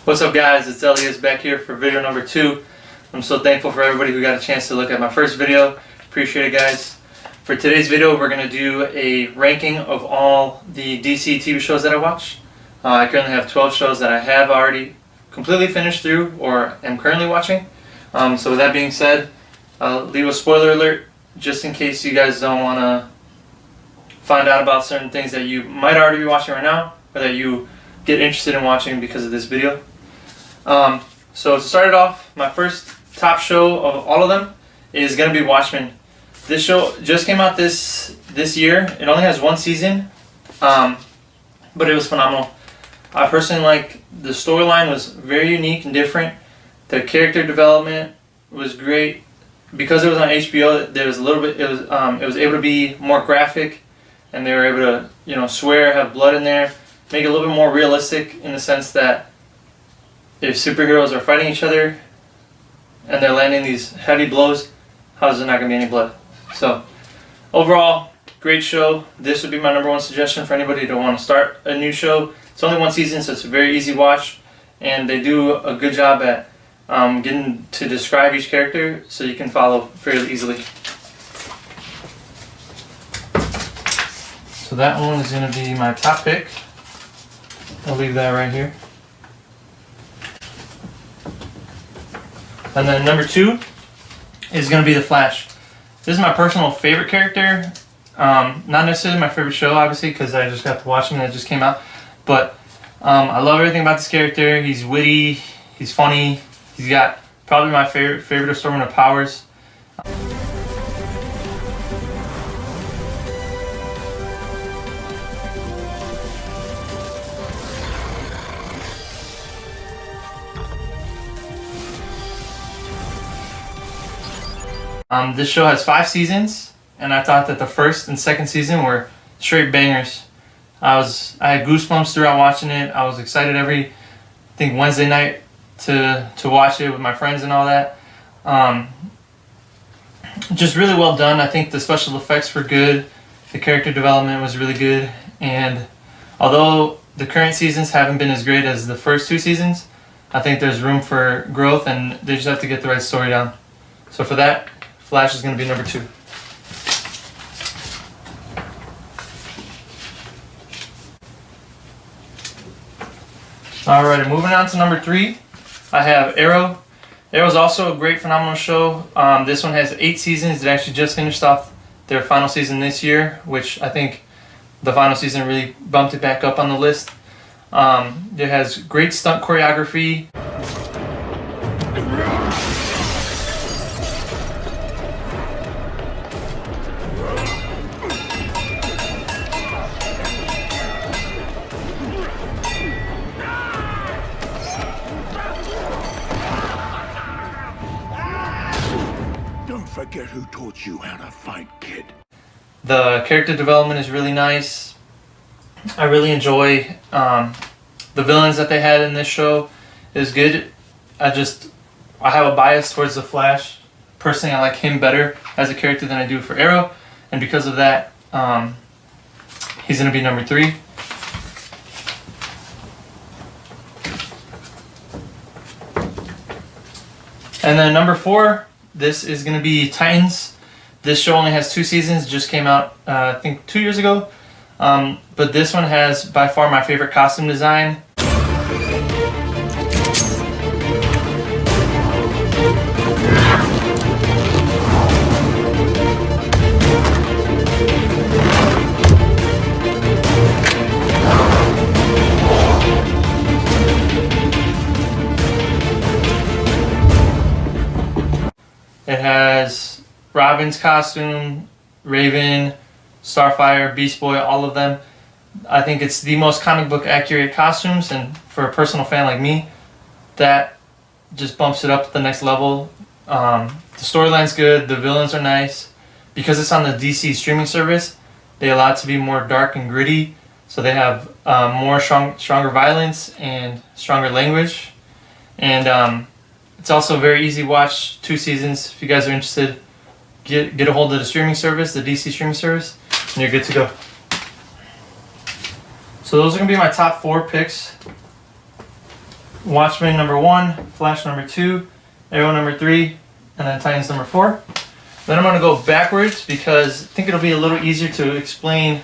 What's up guys, it's Elias back here for video number 2. I'm so thankful for everybody who got a chance to look at my first video. Appreciate it guys. For today's video we're going to do a ranking of all the DC TV shows that I watch. I currently have 12 shows that I have already completely finished through or am currently watching. So with that being said, I'll leave a spoiler alert just in case you guys don't want to find out about certain things that you might already be watching right now or that you get interested in watching because of this video. So to start it off, my first top show of all of them is going to be Watchmen. This show just came out this year. It only has one season, but it was phenomenal. I personally like the storyline was very unique and different. The character development was great. Because it was on HBO, there was a little bit. It was able to be more graphic, and they were able to swear, have blood in there, make it a little bit more realistic in the sense that if superheroes are fighting each other and they're landing these heavy blows, how is there not going to be any blood? So overall, great show. This would be my number one suggestion for anybody to want to start a new show. It's only one season, so it's a very easy watch, and they do a good job at getting to describe each character so you can follow fairly easily. So that one is going to be my top pick. I'll leave that right here. And then number 2 is going to be The Flash. This is my personal favorite character. Not necessarily my favorite show, obviously, because I just got to watch him and it just came out. But I love everything about this character. He's witty, he's funny, he's got probably my favorite assortment of powers. This show has 5 seasons, and I thought that the first and second season were straight bangers. I had goosebumps throughout watching it. I was excited every, Wednesday night to watch it with my friends and all that. Just really well done. I think the special effects were good. The character development was really good. And although the current seasons haven't been as great as the first 2 seasons, I think there's room for growth, and they just have to get the right story down. So for that, Flash is going to be number 2. Alright, moving on to number 3, I have Arrow. Arrow is also a great, phenomenal show. This one has 8 seasons. It actually just finished off their final season this year, which I think the final season really bumped it back up on the list. It has great stunt choreography. Forget who taught you how to fight, kid. The character development is really nice. I really enjoy the villains that they had in this show. It was good. I have a bias towards the Flash. Personally, I like him better as a character than I do for Arrow, and because of that, he's going to be number 3. And then number 4, this is going to be Titans. This show only has 2 seasons, just came out I think 2 years ago. But this one has by far my favorite costume design. It has Robin's costume, Raven, Starfire, Beast Boy, all of them. I think it's the most comic book accurate costumes, and for a personal fan like me, that just bumps it up to the next level. The storyline's good, the villains are nice. Because it's on the DC streaming service, they allow it to be more dark and gritty, so they have stronger violence and stronger language. And it's also a very easy watch, 2 seasons. If you guys are interested, get a hold of the streaming service, the DC streaming service, and you're good to go. So those are going to be my top 4 picks. Watchmen number 1, Flash number 2, Arrow number 3, and then Titans number 4. Then I'm going to go backwards because I think it'll be a little easier to explain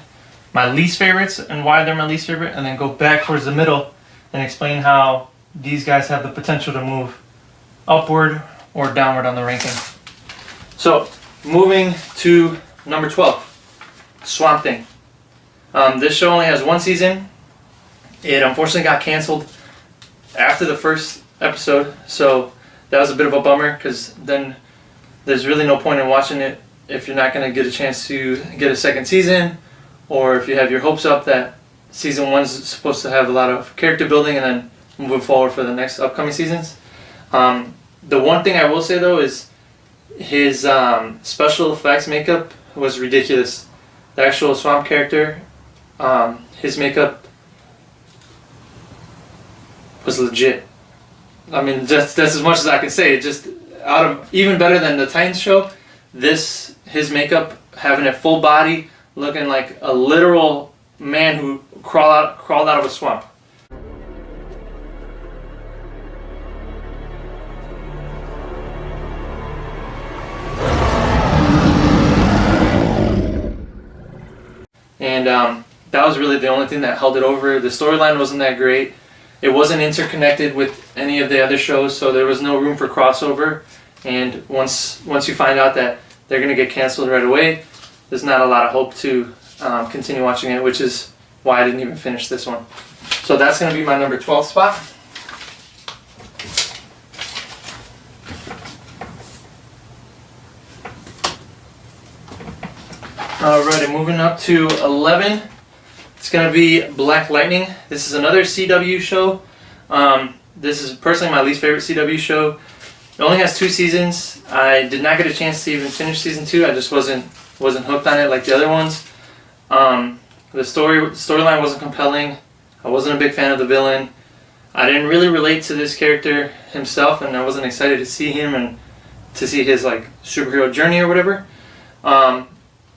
my least favorites and why they're my least favorite, and then go back towards the middle and explain how these guys have the potential to move upward or downward on the ranking. So, moving to number 12, Swamp Thing. This show only has one season. It unfortunately got canceled after the first episode, so that was a bit of a bummer because then there's really no point in watching it if you're not going to get a chance to get a second season, or if you have your hopes up that season 1's supposed to have a lot of character building and then moving forward for the next upcoming seasons. The one thing I will say though is his special effects makeup was ridiculous. The actual Swamp character, his makeup was legit. I mean, that's as much as I can say. It just even better than the Titans show. His makeup, having a full body, looking like a literal man who crawled out of a swamp. And that was really the only thing that held it over. The storyline wasn't that great. It wasn't interconnected with any of the other shows, so there was no room for crossover. And once you find out that they're going to get canceled right away, there's not a lot of hope to continue watching it, which is why I didn't even finish this one. So that's going to be my number 12 spot. Alrighty, moving up to 11. It's going to be Black Lightning. This is another CW show. This is personally my least favorite CW show. It only has 2 seasons. I did not get a chance to even finish season 2. I just wasn't hooked on it like the other ones. The storyline wasn't compelling. I wasn't a big fan of the villain. I didn't really relate to this character himself, and I wasn't excited to see him and to see his like superhero journey or whatever.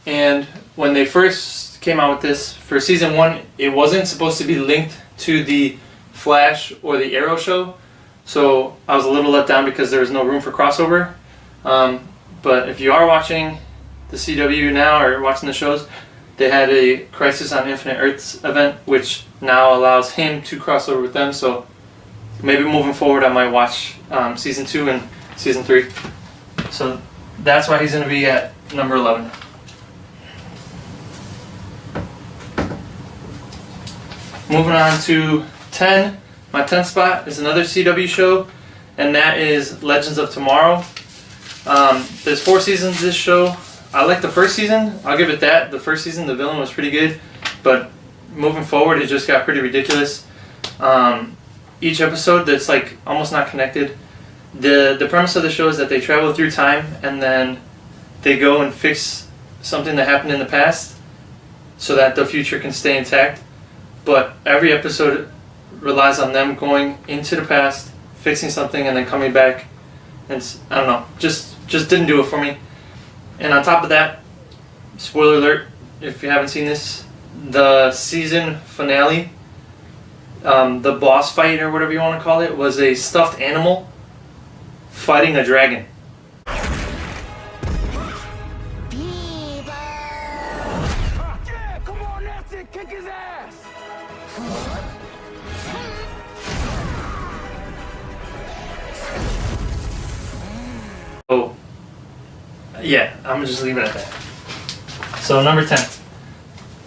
And when they first came out with this for season 1, it wasn't supposed to be linked to the Flash or the Arrow show, so I was a little let down because there was no room for crossover. But if you are watching the CW now or watching the shows, they had a Crisis on Infinite Earths event, which now allows him to cross over with them. So maybe moving forward, I might watch season 2 and season 3. So that's why he's going to be at number 11. Moving on to 10. My 10th spot is another CW show, and that is Legends of Tomorrow. There's 4 seasons of this show. I like the first season. I'll give it that. The first season, the villain was pretty good, but moving forward, it just got pretty ridiculous. Each episode that's like almost not connected. The premise of the show is that they travel through time and then they go and fix something that happened in the past so that the future can stay intact. But every episode relies on them going into the past, fixing something, and then coming back. And I don't know, just didn't do it for me. And on top of that, spoiler alert, if you haven't seen this, the season finale, the boss fight or whatever you want to call it, was a stuffed animal fighting a dragon. Yeah, come on, that's it, kick his ass! Oh, yeah, I'm gonna just leave it at that. So number 10.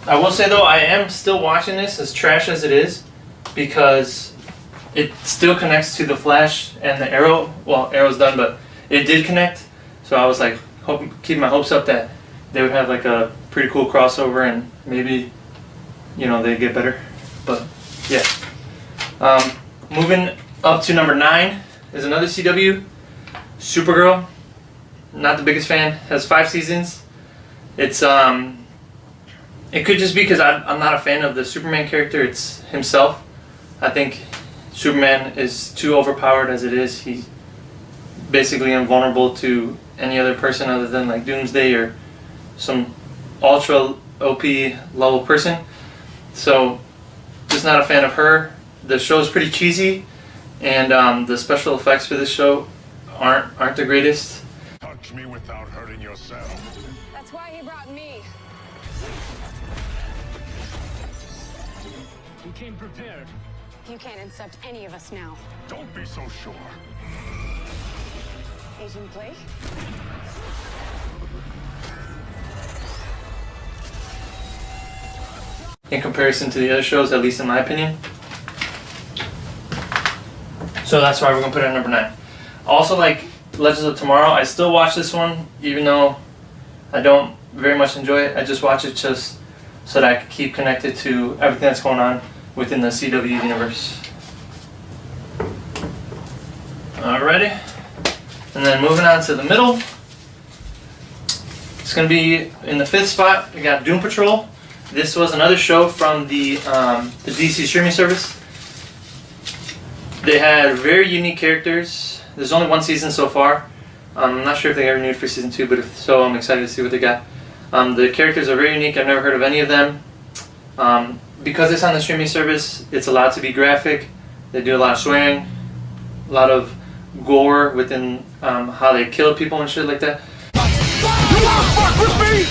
I will say though, I am still watching this, as trash as it is, because it still connects to the Flash and the Arrow. Well, Arrow's done, but it did connect. So I was like, keeping my hopes up that they would have like a pretty cool crossover and maybe, you know, they'd get better. But yeah. Moving up to number 9 is another CW, Supergirl. Not the biggest fan. Has 5 seasons. It's it could just be because I'm not a fan of the Superman character. It's himself. I think Superman is too overpowered as it is. He's basically invulnerable to any other person other than like Doomsday or some ultra OP level person. So just not a fan of her. The show is pretty cheesy. and the special effects for this show aren't the greatest. Touch me without hurting yourself. That's why he brought me. You came prepared. You can't incept any of us now. Don't be so sure. Agent Blake? In comparison to the other shows, at least in my opinion. So that's why we're gonna put it at number 9. Also, like Legends of Tomorrow, I still watch this one, even though I don't very much enjoy it. I just watch it just so that I can keep connected to everything that's going on within the CW universe. Alrighty, and then moving on to the middle, it's gonna be in the 5th spot. We got Doom Patrol. This was another show from the DC streaming service. They had very unique characters. There's only 1 season so far. I'm not sure if they got renewed for season 2, but if so, I'm excited to see what they got. The characters are very unique. I've never heard of any of them. Because it's on the streaming service, it's allowed to be graphic. They do a lot of swearing, a lot of gore within how they kill people and shit like that. You want to fuck with me?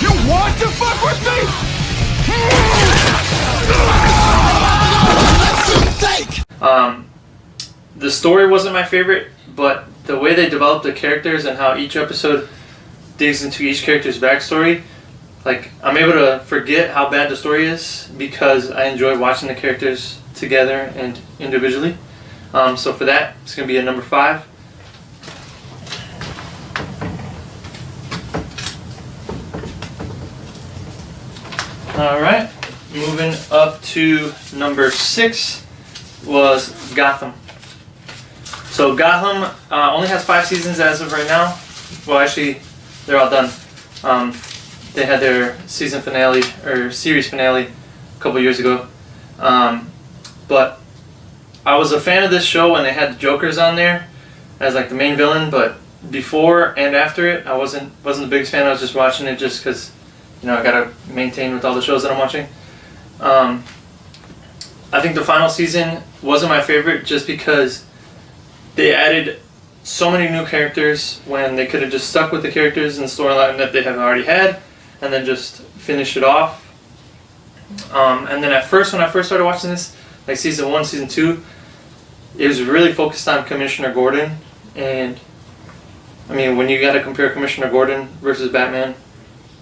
You want to fuck with me? The story wasn't my favorite, but the way they developed the characters and how each episode digs into each character's backstory, like I'm able to forget how bad the story is because I enjoy watching the characters together and individually. So for that, it's going to be a number 5. Alright, moving up to number 6 was Gotham. So Gotham only has 5 seasons as of right now. Well, actually, they're all done. They had their season finale, or series finale, a couple years ago. But I was a fan of this show when they had the Jokers on there as like the main villain, but before and after it, I wasn't the biggest fan. I was just watching it just because, you know, I gotta maintain with all the shows that I'm watching. I think the final season wasn't my favorite just because they added so many new characters when they could have just stuck with the characters and the storyline that they have already had and then just finished it off. And then at first, when I first started watching this, like season 1, season 2, it was really focused on Commissioner Gordon. And I mean, when you gotta compare Commissioner Gordon versus Batman,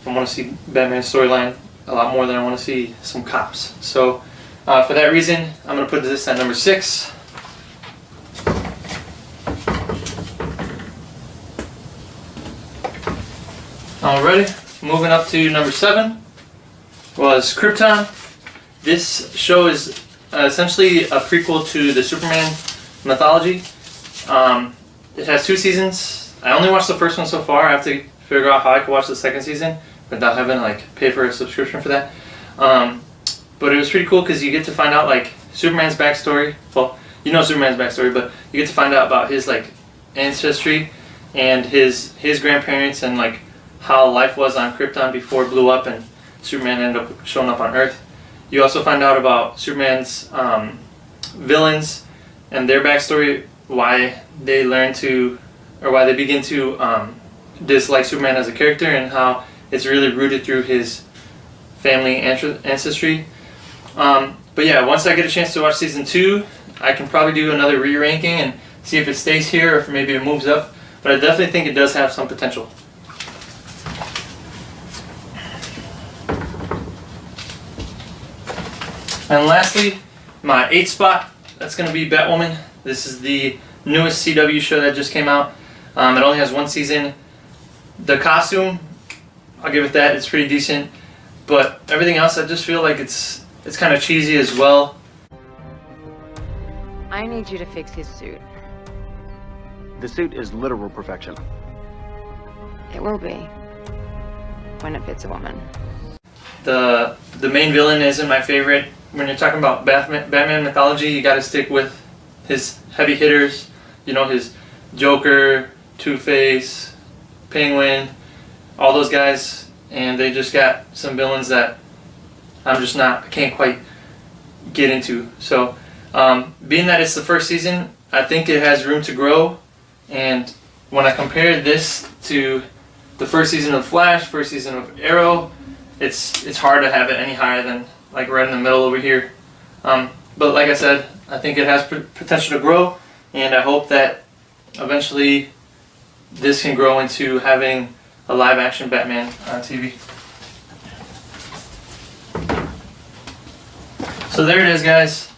I want to see Batman's storyline a lot more than I want to see some cops. So for that reason, I'm going to put this at number 6. Alrighty, moving up to number 7 was Krypton. This show is essentially a prequel to the Superman mythology. It has 2 seasons. I only watched the first one so far. I have to figure out how I could watch the second season without having to like pay for a subscription for that. But it was pretty cool because you get to find out like Superman's backstory. Well, you know Superman's backstory, but you get to find out about his like ancestry and his grandparents and like how life was on Krypton before it blew up and Superman ended up showing up on Earth. You also find out about Superman's villains and their backstory, why they learn to, or why they begin to dislike Superman as a character, and how it's really rooted through his family ancestry. But yeah, once I get a chance to watch season 2, I can probably do another re-ranking and see if it stays here or if maybe it moves up. But I definitely think it does have some potential. And lastly, my 8th spot, that's going to be Batwoman. This is the newest CW show that just came out. It only has 1 season. The costume, I'll give it that, it's pretty decent. But everything else, I just feel like it's kind of cheesy as well. I need you to fix his suit. The suit is literal perfection. It will be. When it fits a woman. The main villain isn't my favorite. When you're talking about Batman mythology, you gotta stick with his heavy hitters. You know, his Joker, Two-Face, Penguin, all those guys. And they just got some villains that I can't quite get into. So Being that it's the first season, I think it has room to grow. And when I compare this to the first season of Flash, first season of Arrow, it's hard to have it any higher than like right in the middle over here. But like I said, I think it has potential to grow, and I hope that eventually this can grow into having a live action Batman on TV. So there it is, guys.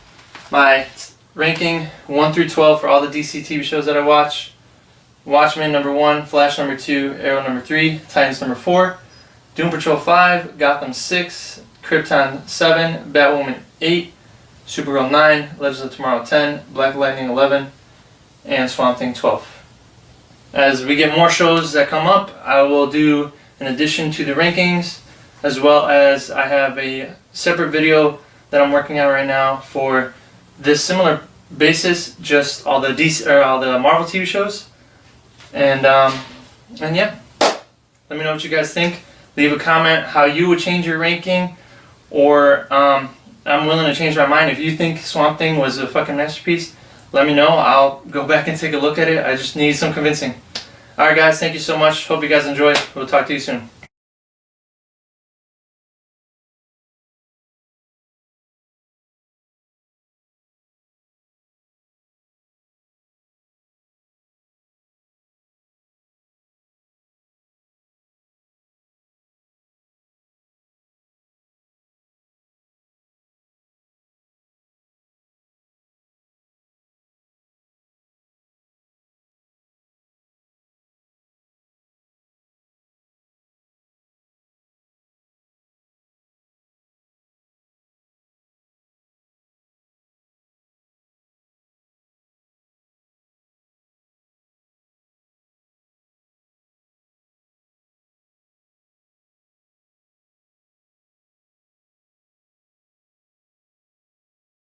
My ranking 1 through 12 for all the DC TV shows that I watch. Watchmen number 1, Flash number 2, Arrow number 3, Titans number 4, Doom Patrol 5, Gotham 6, Krypton 7, Batwoman 8, Supergirl 9, Legends of Tomorrow 10, Black Lightning 11, and Swamp Thing 12. As we get more shows that come up, I will do an addition to the rankings, as well as I have a separate video that I'm working on right now for this similar basis, just all the DC or all the Marvel TV shows. And yeah, let me know what you guys think. Leave a comment how you would change your ranking, or I'm willing to change my mind. If you think Swamp Thing was a fucking masterpiece, let me know. I'll go back and take a look at it. I just need some convincing. Alright guys, thank you so much. Hope you guys enjoyed. We'll talk to you soon.